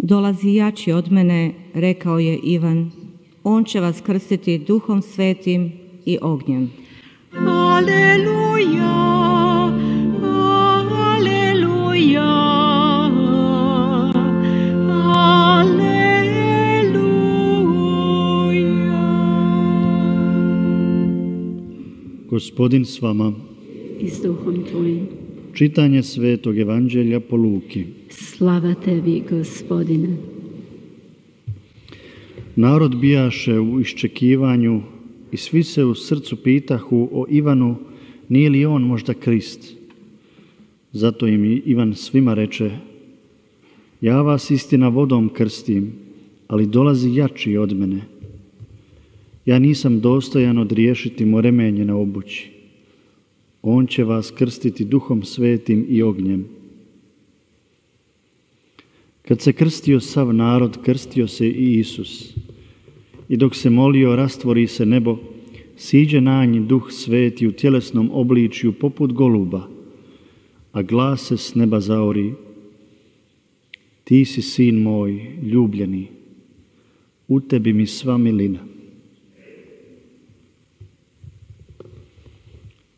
Dolazi jači od mene, rekao je Ivan. On će vas krstiti Duhom Svetim i ognjem. Aleluja, aleluja, aleluja. Gospodin s vama. I s duhom tvojim. Čitanje Svetog Evanđelja po Luki. Slava tebi, Gospodine. Narod bijaše u iščekivanju i svi se u srcu pitahu o Ivanu, nije li on možda Krist. Zato im Ivan svima reče: ja vas istina vodom krstim, ali dolazi jači od mene. Ja nisam dostojan odriješiti mu remenje na obući. On će vas krstiti Duhom Svetim i ognjem. Kad se krstio sav narod, krstio se i Isus. I dok se molio, rastvori se nebo, siđe na nj Duh Sveti u tjelesnom obličju poput goluba, a glas se s neba zaori: ti si sin moj, ljubljeni, u tebi mi sva milina.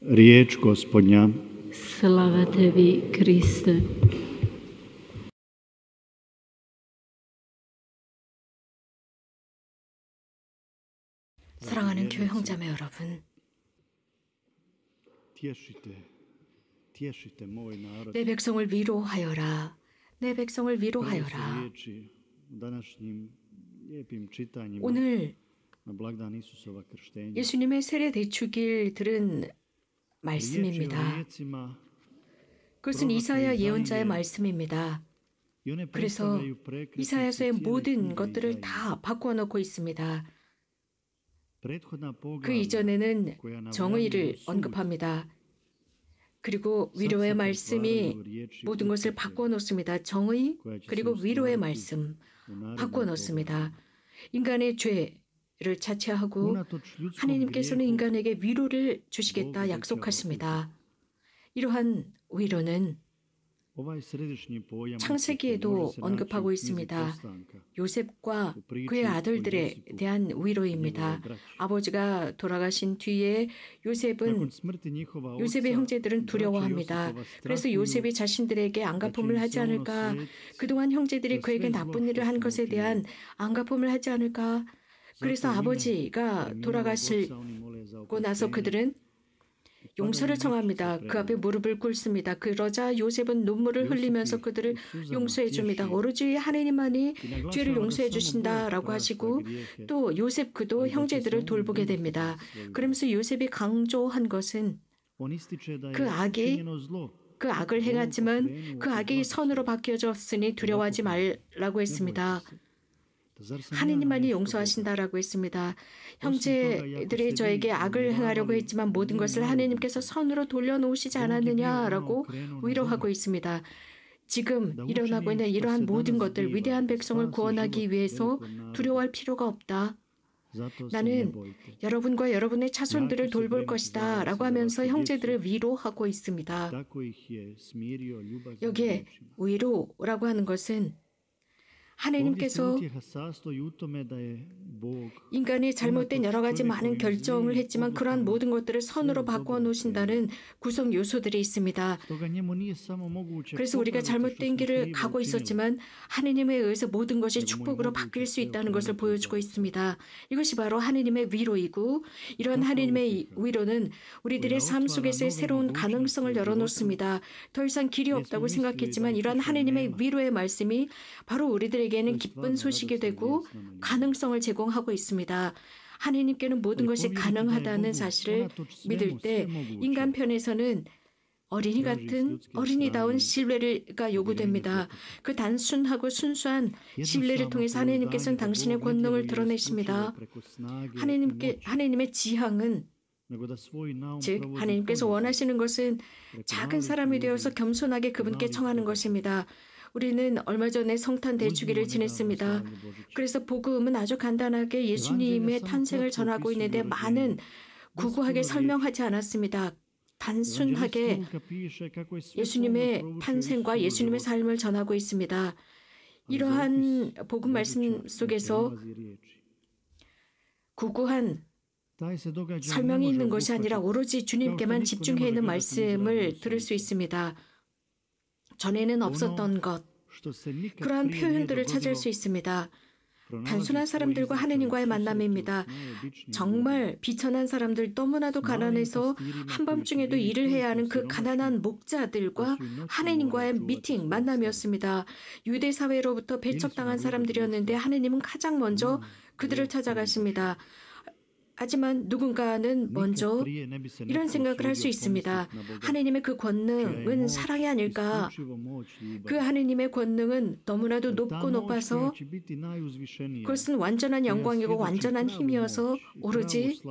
Riječ Gospodnja. Slava tebi, Kriste. 사랑하는 교회 형제매 여러분, Tješite moj narod. 내 백성을 위로하여라. 내 백성을 위로하여라. Riječi u današnjim lijepim čitanjima 오늘 na blagdan Isusova krštenja. 예수님의 세례 대축일 들은 말씀입니다. 그것은 이사야 예언자의 말씀입니다. 그래서 이사야서의 모든 것들을 다 바꾸어 놓고 있습니다. 그 이전에는 정의를 언급합니다. 그리고 위로의 말씀이 모든 것을 바꾸어 놓습니다. 정의 그리고 위로의 말씀 바꾸어 놓습니다. 인간의 죄를 자체하고 하나님께서는 인간에게 위로를 주시겠다 약속하십니다. 이러한 위로는 창세기에도 언급하고 있습니다. 요셉과 그의 아들들에 대한 위로입니다. 아버지가 돌아가신 뒤에 요셉의 형제들은 두려워합니다. 그래서 요셉이 자신들에게 안갚음을 하지 않을까, 그동안 형제들이 그에게 나쁜 일을 한 것에 대한 안갚음을 하지 않을까. 그래서 아버지가 돌아가시고 나서 그들은 용서를 청합니다. 그 앞에 무릎을 꿇습니다. 그러자 요셉은 눈물을 흘리면서 그들을 용서해 줍니다. 오로지 하나님만이 죄를 용서해 주신다라고 하시고, 또 요셉 그도 형제들을 돌보게 됩니다. 그러면서 요셉이 강조한 것은 그 악을 행했지만 그 악이 선으로 바뀌어졌으니 두려워하지 말라고 했습니다. 하느님만이 용서하신다라고 했습니다. 형제들이 저에게 악을 행하려고 했지만 모든 것을 하느님께서 선으로 돌려놓으시지 않았느냐라고 위로하고 있습니다. 지금 일어나고 있는 이러한 모든 것들, 위대한 백성을 구원하기 위해서 두려워할 필요가 없다. 나는 여러분과 여러분의 자손들을 돌볼 것이다 라고 하면서 형제들을 위로하고 있습니다. 여기에 위로라고 하는 것은 하나님께서 인간이 잘못된 여러 가지 많은 결정을 했지만 그러한 모든 것들을 선으로 바꾸어 놓으신다는 구성 요소들이 있습니다. 그래서 우리가 잘못된 길을 가고 있었지만 하나님에 의해서 모든 것이 축복으로 바뀔 수 있다는 것을 보여주고 있습니다. 이것이 바로 하나님의 위로이고, 이러한 하나님의 위로는 우리들의 삶 속에서의 새로운 가능성을 열어놓습니다. 더 이상 길이 없다고 생각했지만 이러한 하나님의 위로의 말씀이 바로 우리들에게는 기쁜 소식이 되고 가능성을 제공하고 있습니다. 하나님께는 모든 것이 가능하다는 사실을 믿을 때 인간 편에서는 어린이다운 신뢰가 요구됩니다. 그 단순하고 순수한 신뢰를 통해서 하나님께서는 당신의 권능을 드러내십니다. 하나님의 지향은, 즉 하나님께서 원하시는 것은 작은 사람이 되어서 겸손하게 그분께 청하는 것입니다. 우리는 얼마 전에 성탄 대축일을 지냈습니다. 그래서 복음은 아주 간단하게 예수님의 탄생을 전하고 있는데 많은 구구하게 설명하지 않았습니다. 단순하게 예수님의 탄생과 예수님의 삶을 전하고 있습니다. 이러한 복음 말씀 속에서 구구한 설명이 있는 것이 아니라 오로지 주님께만 집중해 있는 말씀을 들을 수 있습니다. 전에는 없었던 것, 그러한 표현들을 찾을 수 있습니다. 단순한 사람들과 하느님과의 만남입니다. 정말 비천한 사람들, 너무나도 가난해서 한밤중에도 일을 해야 하는 그 가난한 목자들과 하느님과의 미팅, 만남이었습니다. 유대 사회로부터 배척당한 사람들이었는데 하느님은 가장 먼저 그들을 찾아가십니다. 하지만 누군가는 먼저 이런 생각을 할 수 있습니다. 하느님의 그 권능은 사랑이 아닐까? 그 하느님의 권능은 너무나도 높고 높아서 그것은 완전한 영광이고 완전한 힘이어서 오로지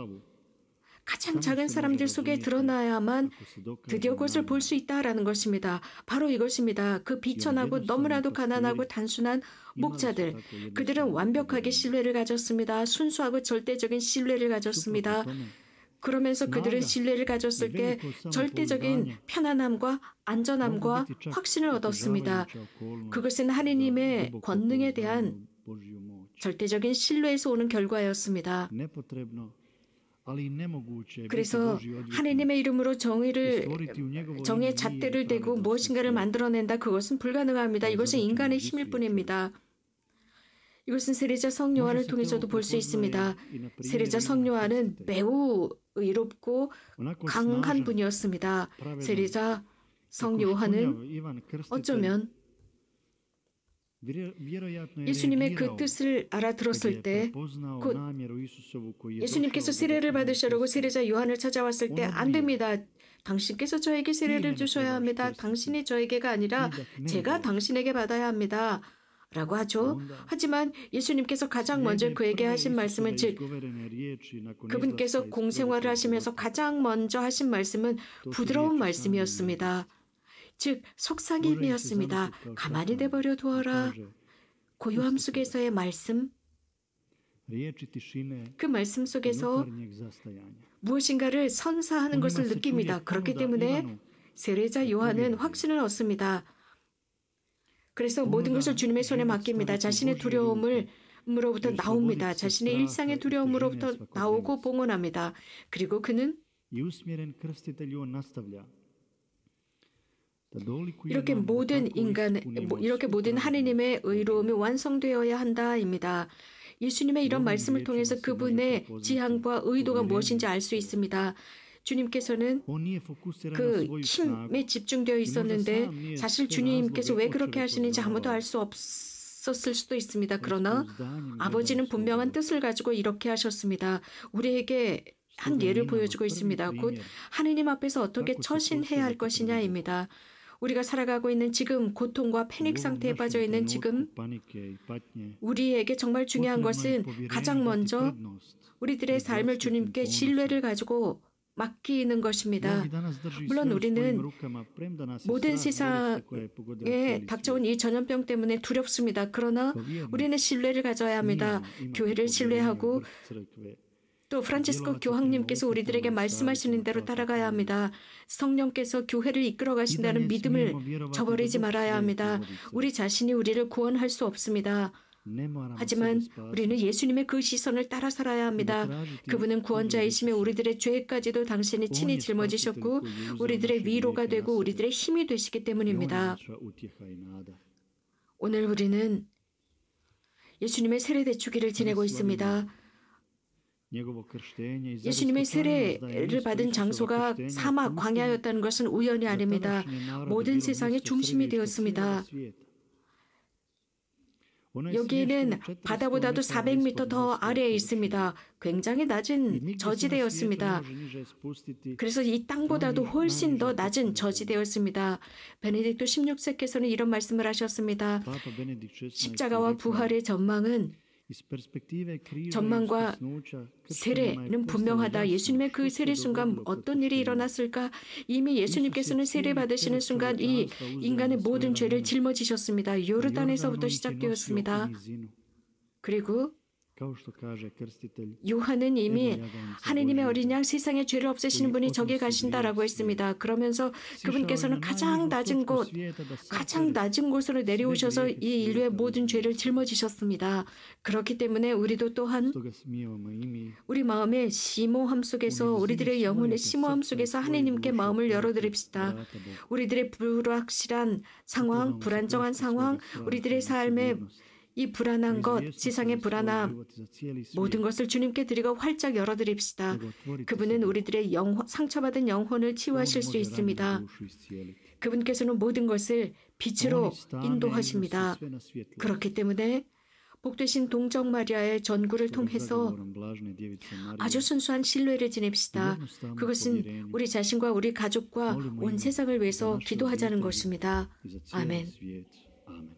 가장 작은 사람들 속에 드러나야만 드디어 그것을 볼 수 있다라는 것입니다. 바로 이것입니다. 그 비천하고 너무나도 가난하고 단순한 목자들, 그들은 완벽하게 신뢰를 가졌습니다. 순수하고 절대적인 신뢰를 가졌습니다. 그러면서 그들은 신뢰를 가졌을 때 절대적인 편안함과 안전함과 확신을 얻었습니다. 그것은 하느님의 권능에 대한 절대적인 신뢰에서 오는 결과였습니다. 그래서 하느님의 이름으로 정의 잣대를 대고 무엇인가를 만들어낸다. 그것은 불가능합니다. 이것은 인간의 힘일 뿐입니다. 이것은 세례자 성요한을 통해서도 볼 수 있습니다. 세례자 성요한은 매우 의롭고 강한 분이었습니다. 세례자 성요한은 어쩌면 예수님의 그 뜻을 알아들었을 때 곧 예수님께서 세례를 받으시려고 세례자 요한을 찾아왔을 때 안 됩니다. 당신께서 저에게 세례를 주셔야 합니다. 당신이 저에게가 아니라 제가 당신에게 받아야 합니다. 라고 하죠. 하지만 예수님께서 가장 먼저 그에게 하신 말씀은 즉 그분께서 공생활을 하시면서 가장 먼저 하신 말씀은 부드러운 말씀이었습니다. 즉 속삭임이었습니다. 가만히 내버려 두어라. 고요함 속에서의 말씀, 그 말씀 속에서 무엇인가를 선사하는 것을 느낍니다. 그렇기 때문에 세례자 요한은 확신을 얻습니다. 그래서 모든 것을 주님의 손에 맡깁니다. 자신의 두려움으로부터 나옵니다. 자신의 일상의 두려움으로부터 나오고 봉헌합니다. 그리고 그는 이렇게 모든 하느님의 의로움이 완성되어야 한다입니다. 예수님의 이런 말씀을 통해서 그분의 지향과 의도가 무엇인지 알 수 있습니다. 주님께서는 그 힘에 집중되어 있었는데 사실 주님께서 왜 그렇게 하시는지 아무도 알 수 없었을 수도 있습니다. 그러나 아버지는 분명한 뜻을 가지고 이렇게 하셨습니다. 우리에게 한 예를 보여주고 있습니다. 곧 하느님 앞에서 어떻게 처신해야 할 것이냐입니다. 우리가 살아가고 있는 지금 고통과 패닉 상태에 빠져 있는 지금 우리에게 정말 중요한 것은 가장 먼저 우리들의 삶을 주님께 신뢰를 가지고 맡기는 것입니다. 물론 우리는 모든 세상에 닥쳐온 이 전염병 때문에 두렵습니다. 그러나 우리는 신뢰를 가져야 합니다. 교회를 신뢰하고 또 프란치스코 교황님께서 우리들에게 말씀하시는 대로 따라가야 합니다. 성령께서 교회를 이끌어 가신다는 믿음을 저버리지 말아야 합니다. 우리 자신이 우리를 구원할 수 없습니다. 하지만 우리는 예수님의 그 시선을 따라 살아야 합니다. 그분은 구원자이시며 우리들의 죄까지도 당신이 친히 짊어지셨고 우리들의 위로가 되고 우리들의 힘이 되시기 때문입니다. 오늘 우리는 예수님의 세례대축일을 지내고 있습니다. 예수님의 세례를 받은 장소가 사막, 광야였다는 것은 우연이 아닙니다. 모든 세상의 중심이 되었습니다. 여기에는 바다보다도 400m 더 아래에 있습니다. 굉장히 낮은 저지대였습니다. 그래서 이 땅보다도 훨씬 더 낮은 저지대였습니다. 베네딕토 16세께서는 이런 말씀을 하셨습니다. 십자가와 부활의 전망과 세례는 분명하다. 예수님의 그 세례 순간 어떤 일이 일어났을까? 이미 예수님께서는 세례 받으시는 순간 이 인간의 모든 죄를 짊어지셨습니다. 요르단에서부터 시작되었습니다. 그리고 Kao što kaže krstitelj, 요한은 이미 하느님의 어린 양 세상의 죄를 없애시는 분이 저기 가신다라고 했습니다. 그러면서 그분께서는 가장 낮은 곳으로 내려오셔서 이 인류의 모든 죄를 짊어지셨습니다. 그렇기 때문에 우리도 또한 stoga smijevamo i mi 우리 마음의 심오함 속에서 우리들의 영혼의 심오함 속에서 하느님께 마음을 열어드립시다. 우리들의 불확실한 상황, 불안정한 상황, 우리들의 삶의 이 불안한 것, 세상의 불안함, 모든 것을 주님께 드리고 활짝 열어드립시다. 그분은 우리들의 상처받은 영혼을 치유하실 수 있습니다. 그분께서는 모든 것을 빛으로 인도하십니다. 그렇기 때문에 복되신 동정 마리아의 전구를 통해서 아주 순수한 신뢰를 지냅시다. 그것은 우리 자신과 우리 가족과 온 세상을 위해서 기도하자는 것입니다. 아멘. Amen.